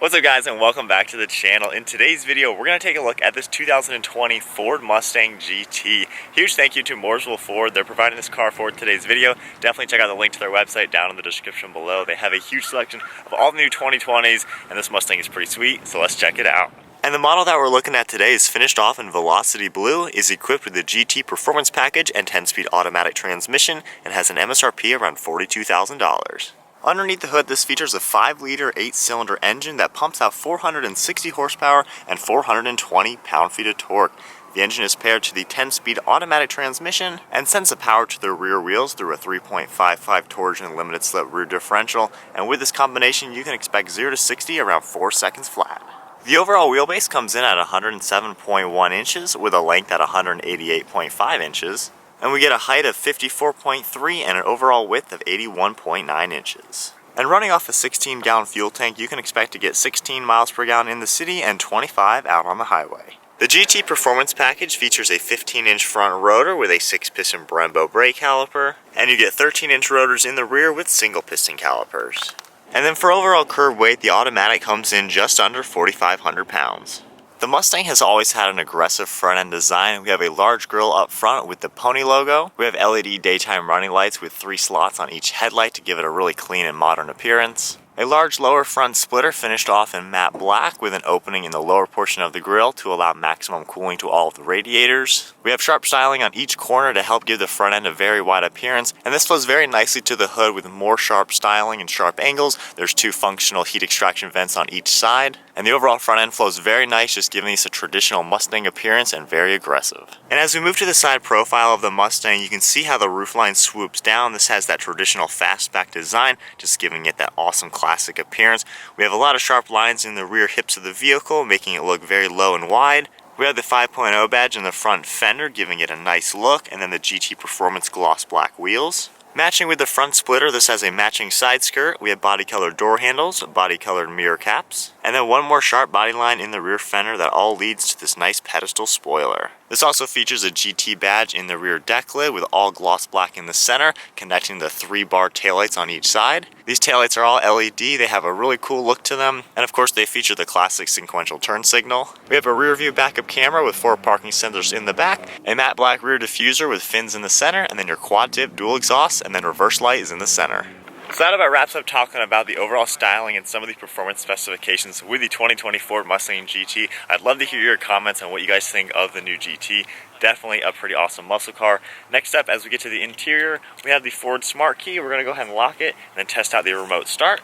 What's up guys, and welcome back to the channel. In today's video we're going to take a look at this 2020 Ford Mustang GT. Huge thank you to Mooresville Ford. They're providing this car for today's video. Definitely check out the link to their website down in the description below. They have a huge selection of all the new 2020s, and this Mustang is pretty sweet, so let's check it out. And the model that we're looking at today is finished off in Velocity Blue, is equipped with the GT Performance Package and 10-speed automatic transmission, and has an MSRP around $42,000. Underneath the hood, this features a 5-liter 8-cylinder engine that pumps out 460 horsepower and 420 pound-feet of torque. The engine is paired to the 10-speed automatic transmission and sends the power to the rear wheels through a 3.55 torsion limited slip rear differential, and with this combination you can expect 0 to 60 around 4 seconds flat. The overall wheelbase comes in at 107.1 inches with a length at 188.5 inches. And we get a height of 54.3 and an overall width of 81.9 inches. And running off a 16-gallon fuel tank, you can expect to get 16 miles per gallon in the city and 25 out on the highway. The GT Performance Package features a 15-inch front rotor with a 6-piston Brembo brake caliper, and you get 13-inch rotors in the rear with single-piston calipers. And then for overall curb weight, the automatic comes in just under 4,500 pounds. The Mustang has always had an aggressive front-end design. We have a large grille up front with the pony logo. We have LED daytime running lights with 3 slots on each headlight to give it a really clean and modern appearance. A large lower front splitter finished off in matte black with an opening in the lower portion of the grille to allow maximum cooling to all of the radiators. We have sharp styling on each corner to help give the front end a very wide appearance, and this flows very nicely to the hood with more sharp styling and sharp angles. There's 2 functional heat extraction vents on each side, and the overall front end flows very nice, just giving us a traditional Mustang appearance and very aggressive. And as we move to the side profile of the Mustang, you can see how the roofline swoops down. This has that traditional fastback design, just giving it that awesome classic appearance. We have a lot of sharp lines in the rear hips of the vehicle, making it look very low and wide. We have the 5.0 badge in the front fender, giving it a nice look, and then the GT Performance gloss black wheels. Matching with the front splitter, this has a matching side skirt. We have body-colored door handles, body-colored mirror caps, and then one more sharp body line in the rear fender that all leads to this nice pedestal spoiler. This also features a GT badge in the rear deck lid with all gloss black in the center, connecting the 3-bar taillights on each side. These taillights are all LED, they have a really cool look to them, and of course they feature the classic sequential turn signal. We have a rear view backup camera with 4 parking sensors in the back, a matte black rear diffuser with fins in the center, and then your quad tip dual exhaust, and then reverse light is in the center. So that about wraps up talking about the overall styling and some of the performance specifications with the 2020 Ford Mustang GT. I'd love to hear your comments on what you guys think of the new GT. Definitely a pretty awesome muscle car. Next up, as we get to the interior, we have the Ford Smart Key. We're going to go ahead and lock it and then test out the remote start.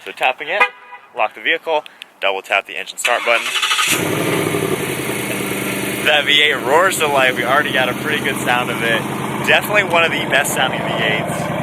So tapping it, lock the vehicle, double tap the engine start button. That V8 roars to life. We already got a pretty good sound of it. Definitely one of the best sounding V8s.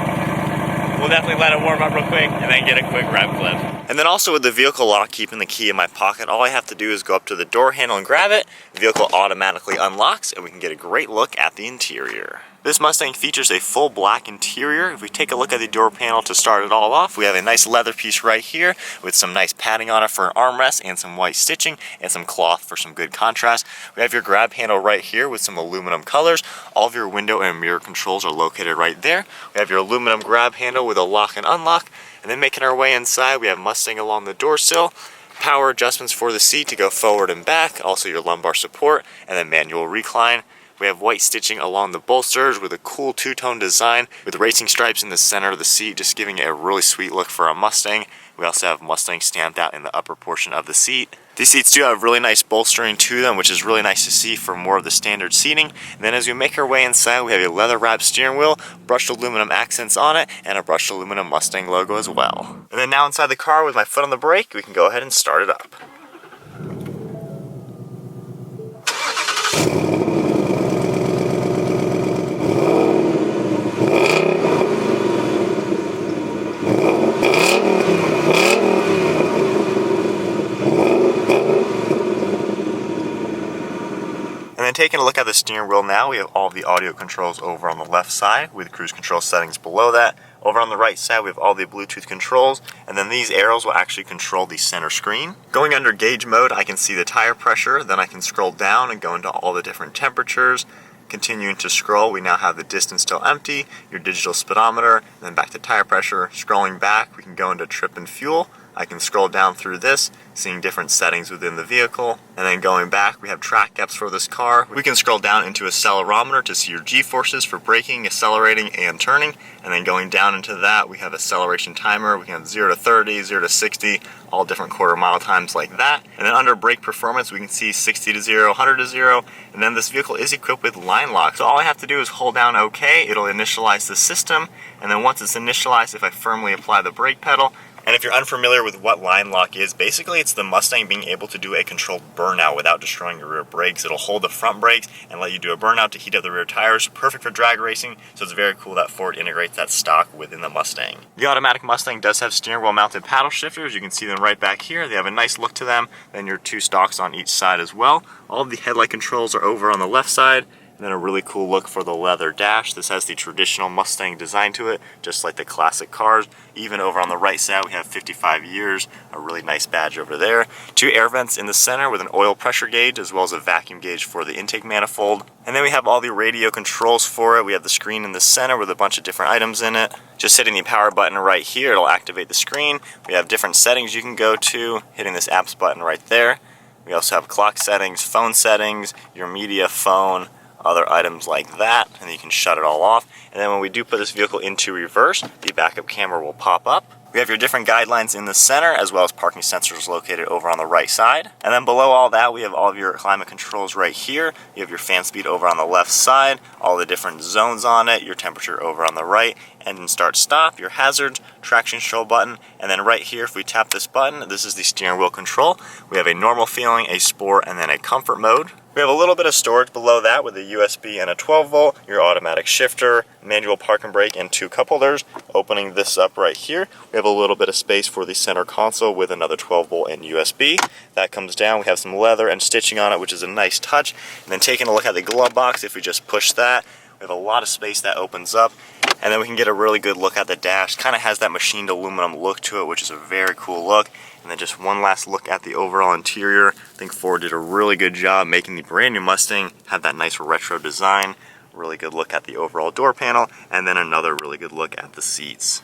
We'll definitely let it warm up real quick and then get a quick rev clip. And then also with the vehicle lock, keeping the key in my pocket, all I have to do is go up to the door handle and grab it. The vehicle automatically unlocks and we can get a great look at the interior. This Mustang features a full black interior. If we take a look at the door panel to start it all off, we have a nice leather piece right here with some nice padding on it for an armrest and some white stitching and some cloth for some good contrast. We have your grab handle right here with some aluminum colors. All of your window and mirror controls are located right there. We have your aluminum grab handle with a lock and unlock. And then making our way inside, we have Mustang along the door sill, power adjustments for the seat to go forward and back, also your lumbar support, and then manual recline. We have white stitching along the bolsters with a cool 2-tone design with racing stripes in the center of the seat, just giving it a really sweet look for a Mustang. We also have Mustang stamped out in the upper portion of the seat. These seats do have really nice bolstering to them, which is really nice to see for more of the standard seating. And then as we make our way inside, we have a leather wrapped steering wheel, brushed aluminum accents on it, and a brushed aluminum Mustang logo as well. And then now inside the car with my foot on the brake, we can go ahead and start it up. And then taking a look at the steering wheel now, we have all the audio controls over on the left side with cruise control settings below that. Over on the right side, we have all the Bluetooth controls, and then these arrows will actually control the center screen. Going under gauge mode, I can see the tire pressure, then I can scroll down and go into all the different temperatures. Continuing to scroll, we now have the distance till empty, your digital speedometer, and then back to tire pressure. Scrolling back, we can go into trip and fuel. I can scroll down through this, seeing different settings within the vehicle. And then going back, we have track apps for this car. We can scroll down into accelerometer to see your G-forces for braking, accelerating, and turning. And then going down into that, we have acceleration timer. We can have 0 to 30, 0 to 60, all different quarter mile times like that. And then under brake performance, we can see 60 to 0, 100 to 0. And then this vehicle is equipped with line lock. So all I have to do is hold down OK. It'll initialize the system. And then once it's initialized, if I firmly apply the brake pedal, and if you're unfamiliar with what line lock is, basically it's the Mustang being able to do a controlled burnout without destroying your rear brakes. It'll hold the front brakes and let you do a burnout to heat up the rear tires. Perfect for drag racing, so it's very cool that Ford integrates that stock within the Mustang. The automatic Mustang does have steering wheel mounted paddle shifters. You can see them right back here. They have a nice look to them. Then your 2 stalks on each side as well. All of the headlight controls are over on the left side. And then a really cool look for the leather dash. This has the traditional Mustang design to it, just like the classic cars. Even over on the right side, we have 55 years, a really nice badge over there. 2 air vents in the center with an oil pressure gauge, as well as a vacuum gauge for the intake manifold. And then we have all the radio controls for it. We have the screen in the center with a bunch of different items in it. Just hitting the power button right here, it'll activate the screen. We have different settings you can go to, hitting this apps button right there. We also have clock settings, phone settings, your media phone, other items like that, and then you can shut it all off. And then when we do put this vehicle into reverse, the backup camera will pop up. We have your different guidelines in the center, as well as parking sensors located over on the right side. And then below all that, we have all of your climate controls right here. You have your fan speed over on the left side, all the different zones on it, your temperature over on the right, engine start stop, your hazards, traction control button, and then right here, if we tap this button, this is the steering wheel control. We have a normal feeling, a sport, and then a comfort mode. We have a little bit of storage below that with a USB and a 12 volt, your automatic shifter, manual park and brake, and 2 cup holders. Opening this up right here, we have a little bit of space for the center console with another 12 volt and USB. That comes down, we have some leather and stitching on it, which is a nice touch. And then taking a look at the glove box, if we just push that, we have a lot of space that opens up. And then we can get a really good look at the dash. Kind of has that machined aluminum look to it, which is a very cool look. And then just one last look at the overall interior. I think Ford did a really good job making the brand new Mustang have that nice retro design. Really good look at the overall door panel, and then another really good look at the seats.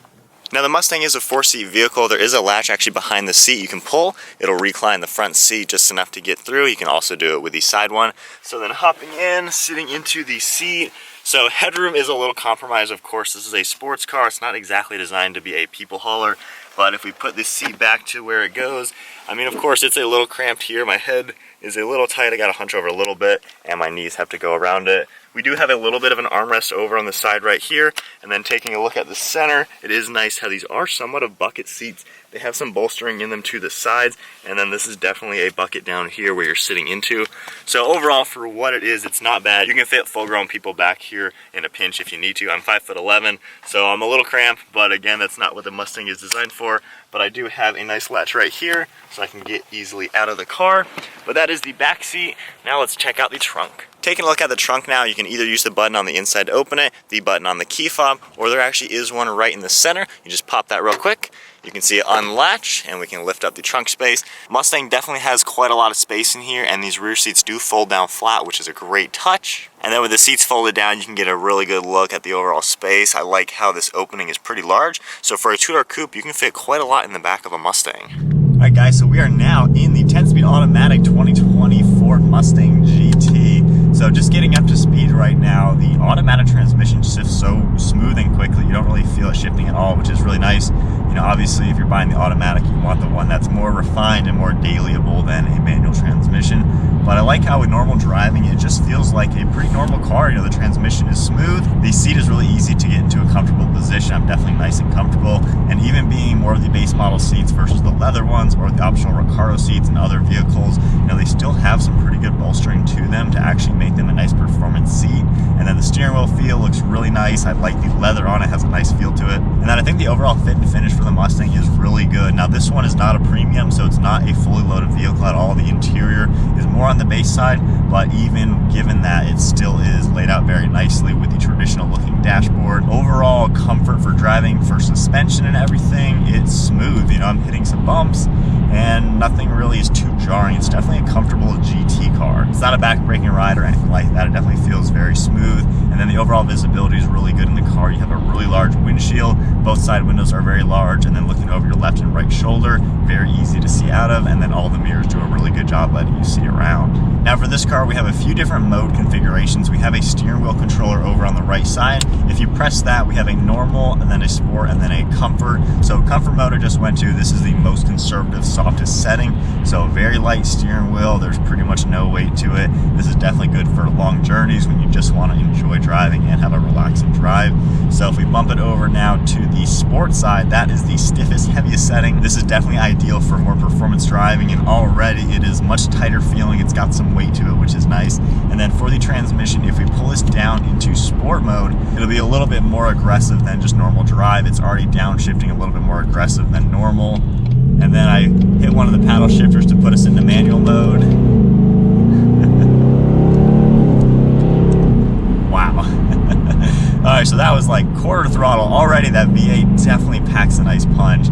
Now the Mustang is a 4-seat vehicle. There is a latch actually behind the seat you can pull. It'll recline the front seat just enough to get through. You can also do it with the side one. So then hopping in, sitting into the seat. So headroom is a little compromised, of course. This is a sports car. It's not exactly designed to be a people hauler. But if we put this seat back to where it goes, I mean, of course, it's a little cramped here. My head is a little tight. I got to hunch over a little bit, and my knees have to go around it. We do have a little bit of an armrest over on the side right here, and then taking a look at the center, it is nice how these are somewhat of bucket seats. They have some bolstering in them to the sides, and then this is definitely a bucket down here where you're sitting into. So overall, for what it is, it's not bad. You can fit full-grown people back here in a pinch if you need to. I'm 5'11", so I'm a little cramped, but again, that's not what the Mustang is designed for. But I do have a nice latch right here, so I can get easily out of the car. But that is the back seat. Now let's check out the trunk. Taking a look at the trunk now, you can either use the button on the inside to open it, the button on the key fob, or there actually is one right in the center. You just pop that real quick. You can see it unlatch, and we can lift up the trunk space. Mustang definitely has quite a lot of space in here, and these rear seats do fold down flat, which is a great touch. And then with the seats folded down, you can get a really good look at the overall space. I like how this opening is pretty large. So for a 2-door coupe, you can fit quite a lot in the back of a Mustang. All right, guys, so we are now in the 10-speed automatic 2020 Ford Mustang GT. So just getting up to speed right now, the automatic transmission shifts so smooth and quickly. You don't really feel it shifting at all, which is really nice. You know, obviously, if you're buying the automatic, you want the one that's more refined and more dailyable than a manual transmission. But I like how with normal driving, it just feels like a pretty normal car. You know, the transmission is smooth. The seat is really easy to get into a comfortable position. I'm definitely nice and comfortable. And even being more of the base model seats versus the leather ones or the optional Recaro seats in other vehicles, you know, they still have some pretty good bolstering to them to actually make them a nice performance seat. And then the steering wheel feel looks really nice. I like the leather on it, has a nice feel to it. And then I think the overall fit and finish for the Mustang is really good. Now this one is not a premium, so it's not a fully loaded vehicle at all. The interior is more on the base side, but even given that, it still is laid out very nicely with the traditional looking dashboard. Overall comfort for driving, for suspension and everything, it's smooth. You know, I'm hitting some bumps and nothing really is too jarring. It's definitely a comfortable GT car. It's not a back-breaking ride or anything like that. It definitely feels very smooth. And then the overall visibility is really good in the car. You have a really large windshield. Both side windows are very large, and then looking over your left and right and shoulder, very easy to see out of, and then all the mirrors do a really good job letting you see around. Now for this car, we have a few different mode configurations. We have a steering wheel controller over on the right side. If you press that, we have a normal, and then a sport, and then a comfort. So comfort mode I just went to, this is the most conservative, softest setting. So very light steering wheel, there's pretty much no weight to it. This is definitely good for long journeys when you just want to enjoy driving and have a relaxing drive. So if we bump it over now to the sport side, that is the stiffest, heaviest setting. This is definitely ideal for more performance driving, and already it is much tighter feeling. It's got some weight to it, which is nice. And then for the transmission, if we pull this down into sport mode, it'll be a little bit more aggressive than just normal drive. It's already downshifting a little bit more aggressive than normal. And then I hit one of the paddle shifters to put us into manual mode. Wow. Alright, so that was like quarter throttle. Already that V8 definitely packs a nice punch.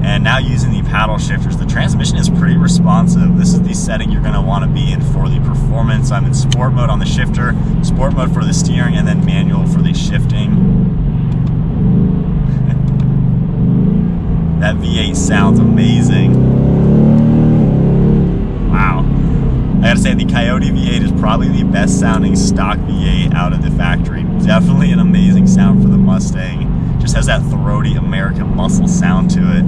And now using the paddle shifters, the transmission is pretty responsive. This is the setting you're going to want to be in for the performance. I'm in sport mode on the shifter, sport mode for the steering, and then manual for the shifting. That V8 sounds amazing. Wow. I gotta say, the Coyote V8 is probably the best sounding stock V8 out of the factory. Definitely an amazing sound for the Mustang. Just has that throaty American muscle sound to it.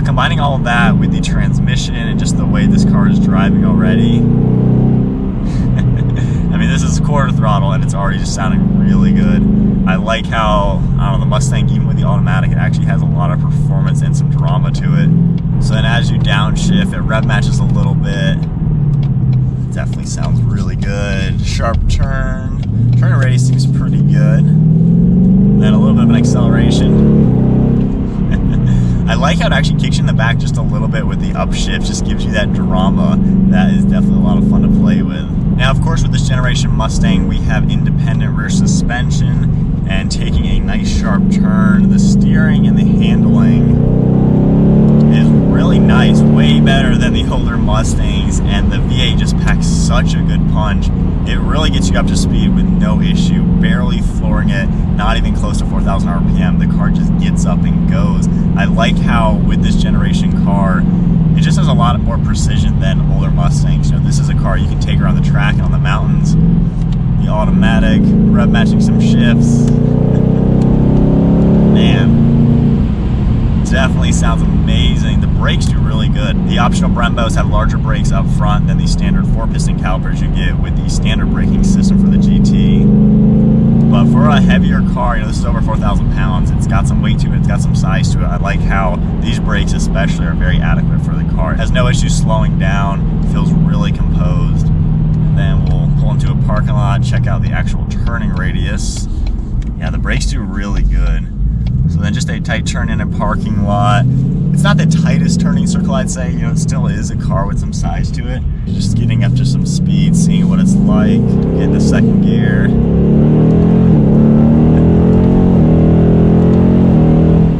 Combining all of that with the transmission and just the way this car is driving already. I mean, this is quarter throttle and it's already just sounding really good. I like how, I don't know, the Mustang, even with the automatic, it actually has a lot of performance and some drama to it. So then as you downshift, it rev matches a little bit. It definitely sounds really good. Sharp turn. Turning radius seems pretty good. And then a little bit of an acceleration. I like how it actually kicks you in the back just a little bit with the upshift, just gives you that drama. That is definitely a lot of fun to play with. Now, of course, with this generation Mustang, we have independent rear suspension, and taking a nice sharp turn, the steering and the handling is really nice, way better than the older Mustangs, and the V8 just packs such a good punch. It really gets you up to speed with no issue, barely flooring it, not even close to 4,000 RPM. The car just gets up and goes. I like how with this generation car, it just has a lot more precision than older Mustangs. You know, this is a car you can take around the track and on the mountains. The automatic, rev matching some shifts. Man, definitely sounds amazing. The brakes do really good. The optional Brembos have larger brakes up front than the standard 4-piston calipers you get with the standard braking system for the GT. But for a heavier car, you know, this is over 4,000 pounds. It's got some weight to it. It's got some size to it. I like how these brakes especially are very adequate for the car. It has no issue slowing down. It feels really composed. And then we'll pull into a parking lot, check out the actual turning radius. Yeah, the brakes do really good. So then just a tight turn in a parking lot. It's not the tightest turning circle, I'd say. You know, it still is a car with some size to it. Just getting up to some speed, seeing what it's like, get the second gear.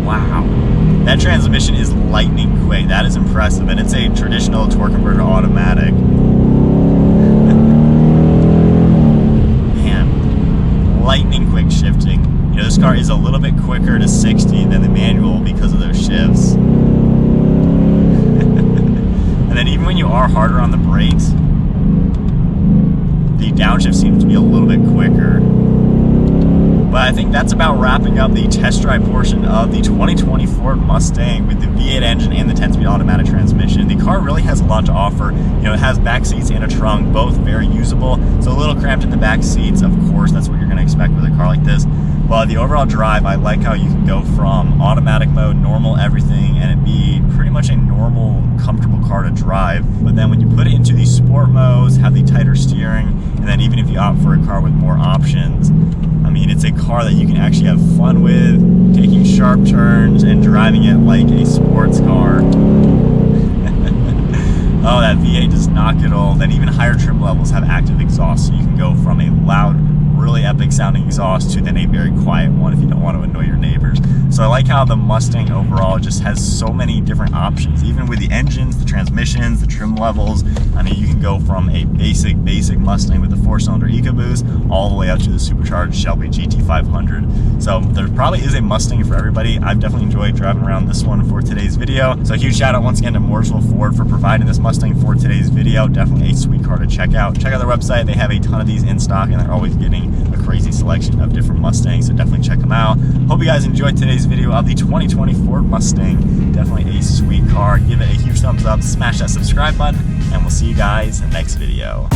Wow. That transmission is lightning quick. That is impressive. And it's a traditional torque converter automatic. Man, lightning quick shifting. You know, this car is a little bit quicker to 60 than the manual because of those shifts. And then even when you are harder on the brakes, the downshift seems to be a little bit quicker. But I think that's about wrapping up the test drive portion of the 2020 Ford Mustang with the V8 engine and the 10-speed automatic transmission. The car really has a lot to offer. You know, it has back seats and a trunk, both very usable. It's a little cramped in the back seats, of course, that's what you're going to expect with a car like this. But the overall drive, I like how you can go from automatic mode, normal everything, and it be pretty much a normal, comfortable car to drive. But then when you put it into the sport modes, have the tighter steering, and then even if you opt for a car with more options, I mean, it's a car that you can actually have fun with, taking sharp turns and driving it like a sports car. Oh, that V8 does not get old. And even higher trim levels have active exhaust, so you can go from a loud, really epic sounding exhaust to then a very quiet one if you don't want to annoy your neighbors. So I like how the Mustang overall just has so many different options, even with the engines, the transmissions, the trim levels. I mean, you can go from a basic Mustang with a 4-cylinder EcoBoost all the way up to the supercharged Shelby GT500. So there probably is a Mustang for everybody. I've definitely enjoyed driving around this one for today's video. So a huge shout out once again to Mooresville Ford for providing this Mustang for today's video. Definitely a sweet car to check out. Check out their website. They have a ton of these in stock and they're always getting a crazy selection of different Mustangs, so definitely check them out. Hope you guys enjoyed today's video of the 2020 Ford Mustang. Definitely a sweet car. Give it a huge thumbs up, smash that subscribe button, and we'll see you guys in the next video.